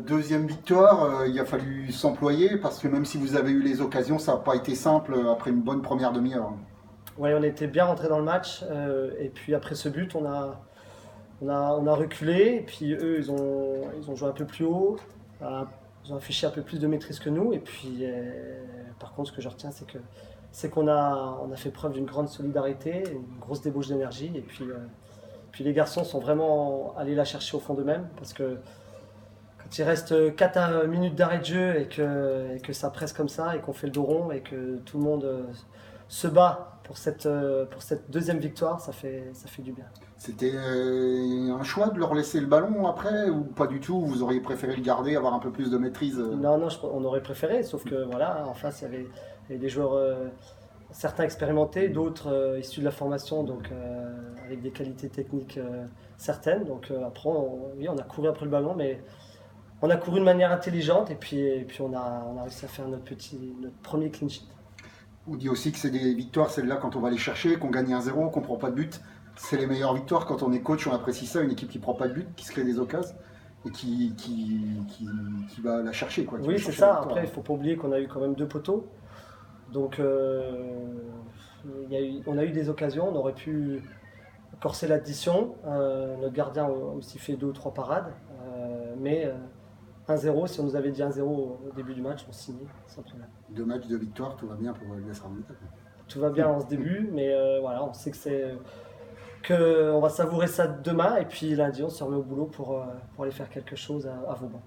deuxième victoire, il a fallu s'employer parce que même si vous avez eu les occasions, ça n'a pas été simple après une bonne première demi-heure. Ouais, on était bien rentré dans le match. Et puis après ce but, on a reculé. Et puis eux, ils ont joué un peu plus haut. Ils ont affiché un peu plus de maîtrise que nous. Et puis, par contre, ce que je retiens, c'est qu'on a fait preuve d'une grande solidarité, une grosse débauche d'énergie. Et puis les garçons sont vraiment allés la chercher au fond d'eux-mêmes. Parce que quand il reste 4 minutes d'arrêt de jeu et que ça presse comme ça, et qu'on fait le dos rond, et que tout le monde se bat pour cette deuxième victoire, ça fait du bien. C'était un choix de leur laisser le ballon après ou pas du tout? Vous auriez préféré le garder, avoir un peu plus de maîtrise? Non, non, on aurait préféré, sauf que voilà, en face, il y avait des joueurs, certains expérimentés, d'autres issus de la formation, donc avec des qualités techniques certaines. Donc après, oui, on a couru après le ballon, mais on a couru de manière intelligente, et puis on a réussi à faire notre premier clean sheet. On dit aussi que c'est des victoires, celles-là, quand on va les chercher, qu'on gagne 1-0, qu'on prend pas de but. C'est les meilleures victoires quand on est coach, on apprécie ça, une équipe qui prend pas de but, qui se crée des occasions et qui va la chercher, quoi, qui va Oui, c'est chercher la ça. victoire. Après, il ne faut pas oublier qu'on a eu quand même 2 poteaux. Donc, on a eu des occasions. On aurait pu corser l'addition. Notre gardien a aussi fait 2 ou 3 parades. Mais 1-0, si on nous avait dit 1-0 au début du match, on signait sans problème. 2 matchs de victoire, tout va bien pour l'US Armada. Tout va bien en ce début, mais voilà, on sait qu'on va savourer ça demain. Et puis lundi, on se remet au boulot pour aller faire quelque chose à Vauban.